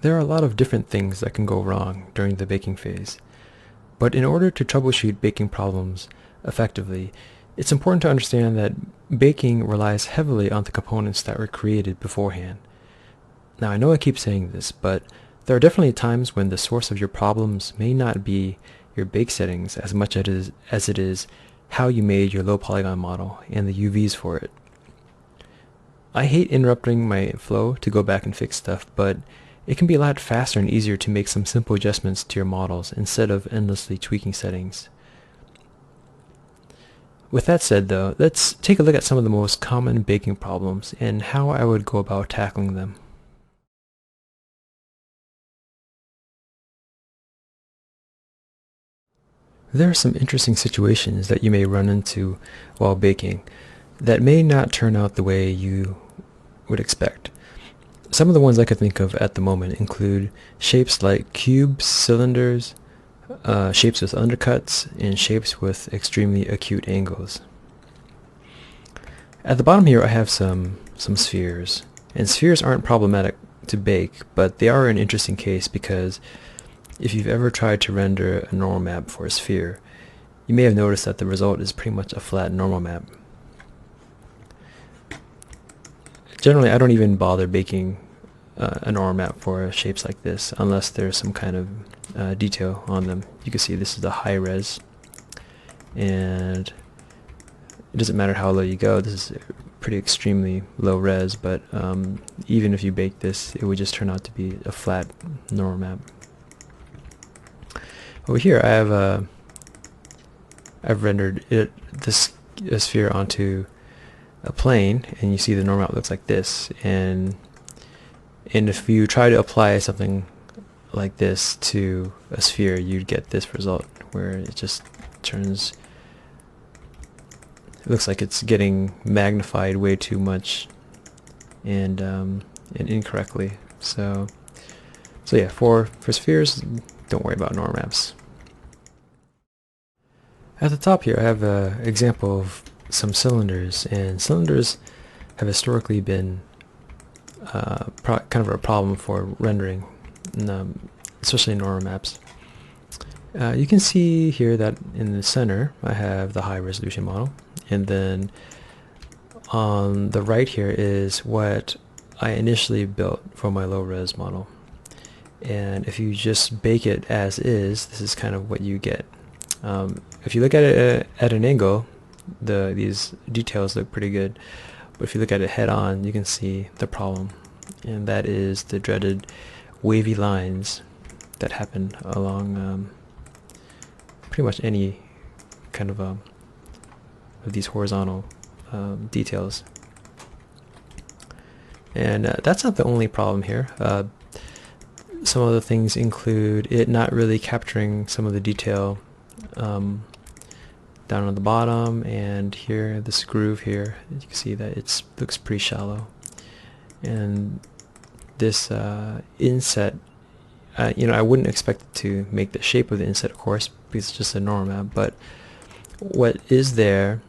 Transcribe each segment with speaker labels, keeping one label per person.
Speaker 1: There are a lot of different things that can go wrong during the baking phase, but in order to troubleshoot baking problems effectively, it's important to understand that baking relies heavily on the components that were created beforehand. Now, I know I keep saying this, but there are definitely times when the source of your problems may not be your bake settings as much as it is how you made your low polygon model and the UVs for it. I hate interrupting my flow to go back and fix stuff, but it can be a lot faster and easier to make some simple adjustments to your models instead of endlessly tweaking settings. With that said though, let's take a look at some of the most common baking problems and how I would go about tackling them. There are some interesting situations that you may run into while baking that may not turn out the way you would expect. Some of the ones I could think of at the moment include shapes like cubes, cylinders, shapes with undercuts, and shapes with extremely acute angles. At the bottom here I have some spheres, and spheres aren't problematic to bake, but they are an interesting case because if you've ever tried to render a normal map for a sphere, you may have noticed that the result is pretty much a flat normal map. Generally, I don't even bother baking a normal map for shapes like this unless there's some kind of detail on them. You can see this is the high res, and it doesn't matter how low you go. This is pretty extremely low res, but even if you bake this, it would just turn out to be a flat normal map. Over here I have I've rendered this sphere onto a plane, and you see the normal map looks like this, and if you try to apply something like this to a sphere, you'd get this result where it just turns, it looks like it's getting magnified way too much and incorrectly. So yeah, for spheres, don't worry about normal maps. At the top here I have an example of some cylinders, and cylinders have historically been kind of a problem for rendering, especially in normal maps. You can see here that in the center I have the high resolution model, and then on the right here is what I initially built for my low res model. And if you just bake it as is, this is kind of what you get. If you look at it at an angle, these details look pretty good, but if you look at it head on, you can see the problem, and that is the dreaded wavy lines that happen along pretty much any kind of these horizontal details. And that's not the only problem here. Some other things include it not really capturing some of the detail down on the bottom, and here this groove here, you can see that it looks pretty shallow, and this inset, I wouldn't expect it to make the shape of the inset, of course, because it's just a normal map, but what is there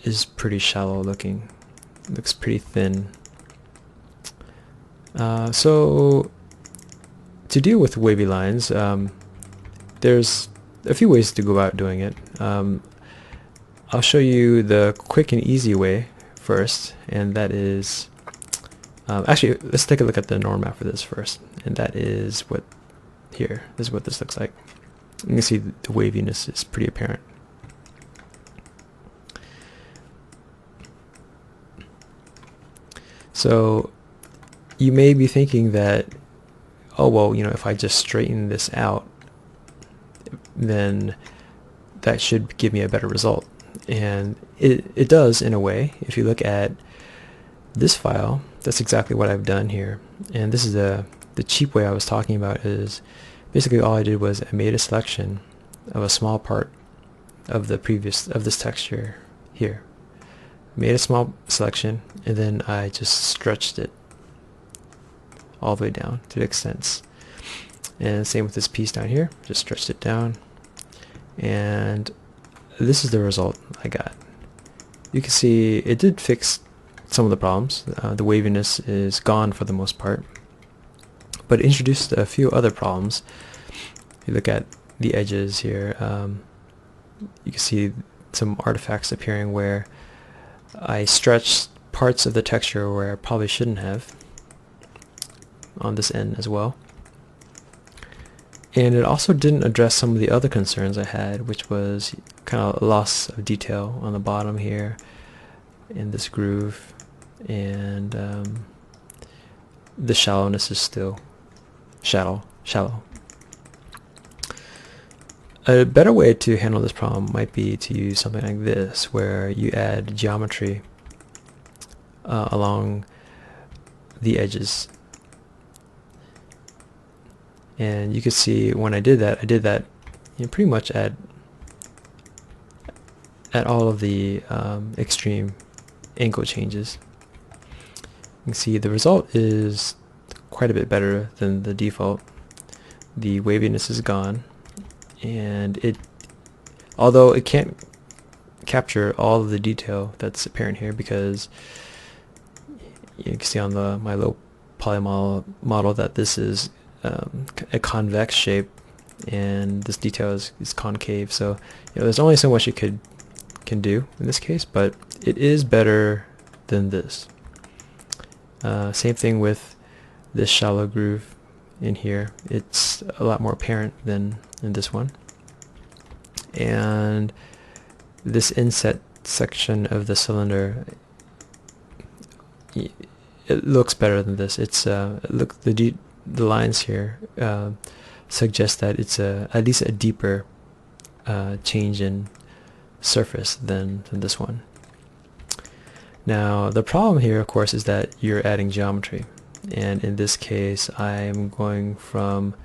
Speaker 1: is pretty shallow looking. It looks pretty thin. So to deal with wavy lines, there's a few ways to go about doing it. I'll show you the quick and easy way first, and that is actually, let's take a look at the normal map for this first, and that is what here. This is what this looks like. You can see the waviness is pretty apparent. So you may be thinking that, oh well, if I just straighten this out, then that should give me a better result. And it does in a way. If you look at this file, that's exactly what I've done here. And this is the cheap way I was talking about, is basically all I did was I made a selection of a small part of this texture here. Made a small selection, and then I just stretched it all the way down to the extents. And same with this piece down here, just stretched it down, and this is the result I got. You can see it did fix some of the problems. The waviness is gone for the most part, but it introduced a few other problems. If you look at the edges here, you can see some artifacts appearing where I stretched parts of the texture where I probably shouldn't have on this end as well. And it also didn't address some of the other concerns I had, which was kind of loss of detail on the bottom here in this groove, and the shallowness is still shallow. A better way to handle this problem might be to use something like this, where you add geometry along the edges. And you can see when I did that, pretty much at all of the extreme angle changes. You can see the result is quite a bit better than the default. The waviness is gone, and although it can't capture all of the detail that's apparent here, because you can see on my low poly model that this is a convex shape, and this detail is concave. So there's only so much you can do in this case, but it is better than this. Same thing with this shallow groove in here. It's a lot more apparent than in this one. And this inset section of the cylinder, it looks better than this. It's the lines here suggest that it's at least a deeper change in surface than this one. Now the problem here, of course, is that you're adding geometry, and in this case I'm going from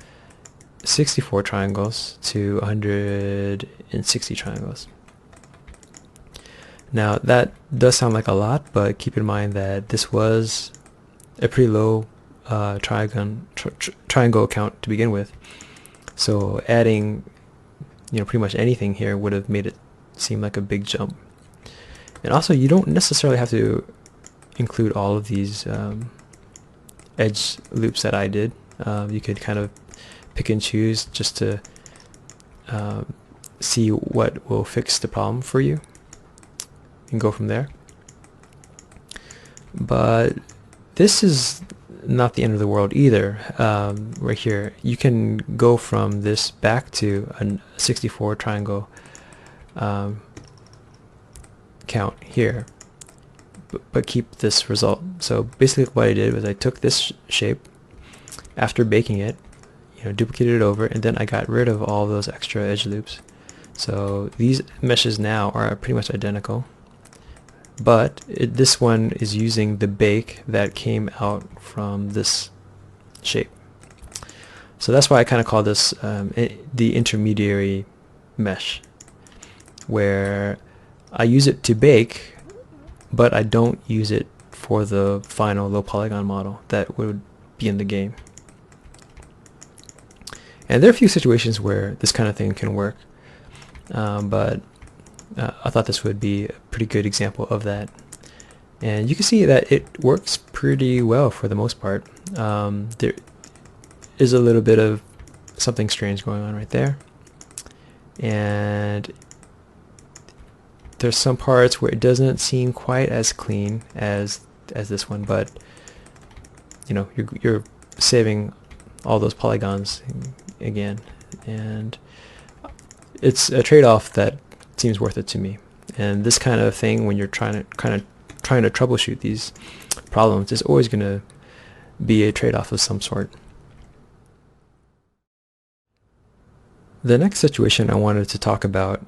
Speaker 1: 64 triangles to 160 triangles. Now that does sound like a lot, but keep in mind that this was a pretty low triangle count to begin with, so adding pretty much anything here would have made it seem like a big jump. And also, you don't necessarily have to include all of these edge loops that I did. You could kind of pick and choose just to see what will fix the problem for you and go from there. But this is not the end of the world either. Right here, you can go from this back to a 64 triangle count here, but keep this result. So basically what I did was I took this shape after baking it, duplicated it over, and then I got rid of all those extra edge loops. So these meshes now are pretty much identical, but this one is using the bake that came out from this shape. So that's why I kind of call this the intermediary mesh, where I use it to bake, but I don't use it for the final low polygon model that would be in the game. And there are a few situations where this kind of thing can work, but I thought this would be a pretty good example of that. And you can see that it works pretty well for the most part. There is a little bit of something strange going on right there, and there's some parts where it doesn't seem quite as clean as this one, but you're saving all those polygons again, and it's a trade-off that seems worth it to me. And this kind of thing, when you're trying to troubleshoot these problems, is always going to be a trade-off of some sort. The next situation I wanted to talk about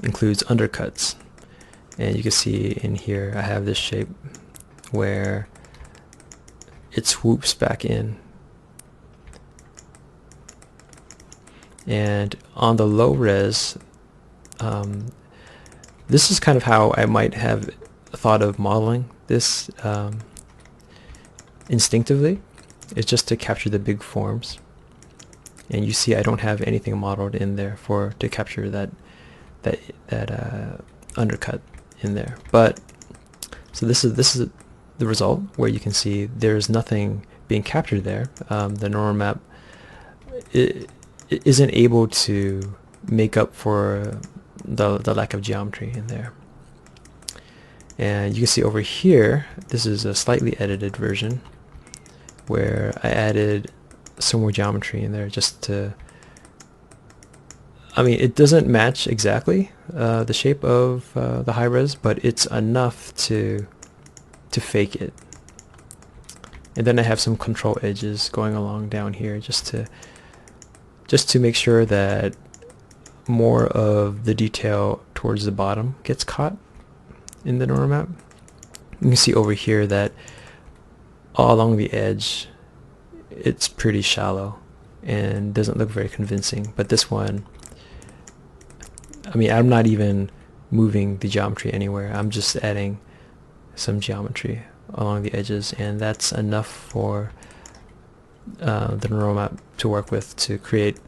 Speaker 1: includes undercuts, and you can see in here I have this shape where it swoops back in, and on the low res, this is kind of how I might have thought of modeling this instinctively. It's just to capture the big forms, and you see I don't have anything modeled in there to capture that undercut in there. But so this is the result, where you can see there's nothing being captured there, the normal map it isn't able to make up for the lack of geometry in there. And you can see over here, this is a slightly edited version where I added some more geometry in there just to, I mean, it doesn't match exactly the shape of the high res, but it's enough to fake it. And then I have some control edges going along down here just to make sure that more of the detail towards the bottom gets caught in the normal map. You can see over here that all along the edge it's pretty shallow and doesn't look very convincing, but this one, I mean, I'm not even moving the geometry anywhere. I'm just adding some geometry along the edges, and that's enough for the neural map to work with to create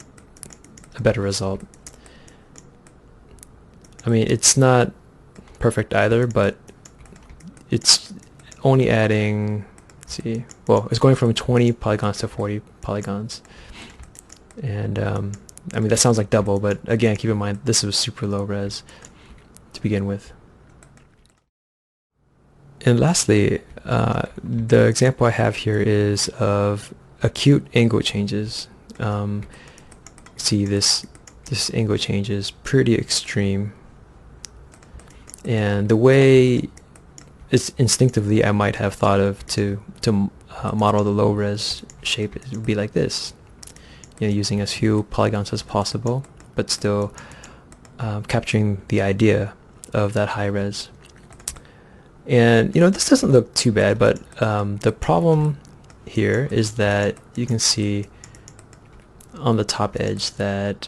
Speaker 1: a better result. I mean, it's not perfect either, but it's only adding, let's see, well, it's going from 20 polygons to 40 polygons. And I mean, that sounds like double, but again, keep in mind this was super low res to begin with. And lastly, the example I have here is of acute angle changes. See, this angle change is pretty extreme, and the way it's instinctively I might have thought of to model the low res shape, it would be like this. You know, using as few polygons as possible, but still capturing the idea of that high res. And you know, this doesn't look too bad, but the problem here is that you can see on the top edge that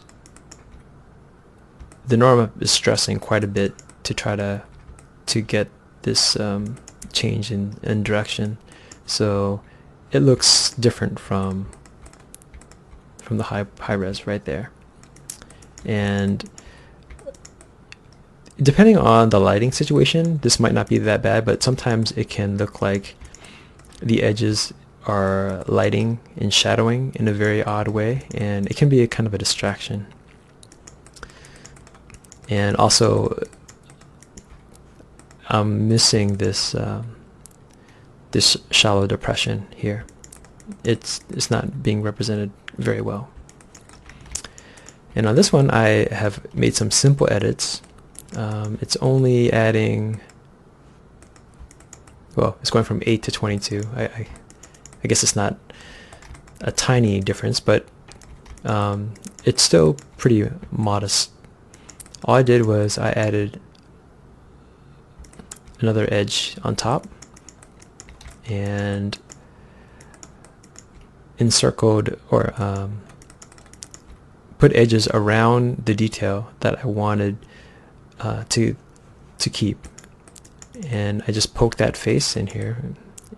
Speaker 1: the normal is stressing quite a bit to try to get this change in direction, so it looks different from the high res right there. And depending on the lighting situation, this might not be that bad, but sometimes it can look like the edges are lighting and shadowing in a very odd way, and it can be a kind of a distraction. And also, I'm missing this this shallow depression here. It's not being represented very well. And on this one, I have made some simple edits. It's only adding, well, it's going from 8 to 22. I guess it's not a tiny difference, but it's still pretty modest. All I did was I added another edge on top and encircled or put edges around the detail that I wanted to keep, and I just poked that face in here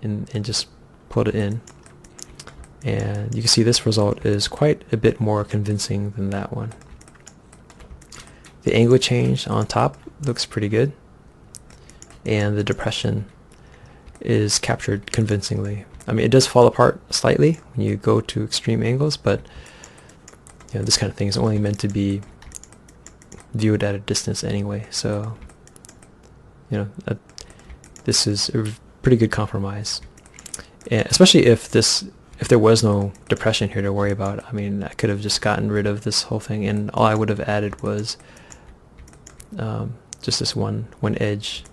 Speaker 1: and just put it in, and you can see this result is quite a bit more convincing than that one. The angle change on top looks pretty good, and the depression is captured convincingly. I mean, it does fall apart slightly when you go to extreme angles, but you know, this kind of thing is only meant to be viewed at a distance anyway, so you know, this is a pretty good compromise. And especially if there was no depression here to worry about. I mean, I could have just gotten rid of this whole thing, and all I would have added was just this one edge.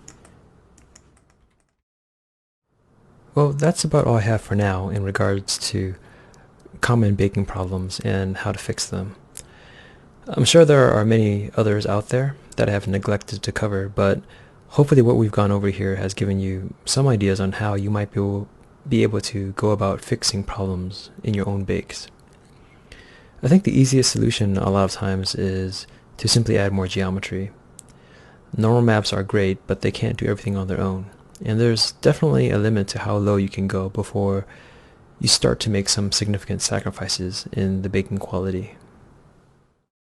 Speaker 1: Well, that's about all I have for now in regards to common baking problems and how to fix them. I'm sure there are many others out there that I have neglected to cover, but hopefully what we've gone over here has given you some ideas on how you might be able to go about fixing problems in your own bakes. I think the easiest solution a lot of times is to simply add more geometry. Normal maps are great, but they can't do everything on their own, and there's definitely a limit to how low you can go before you start to make some significant sacrifices in the baking quality.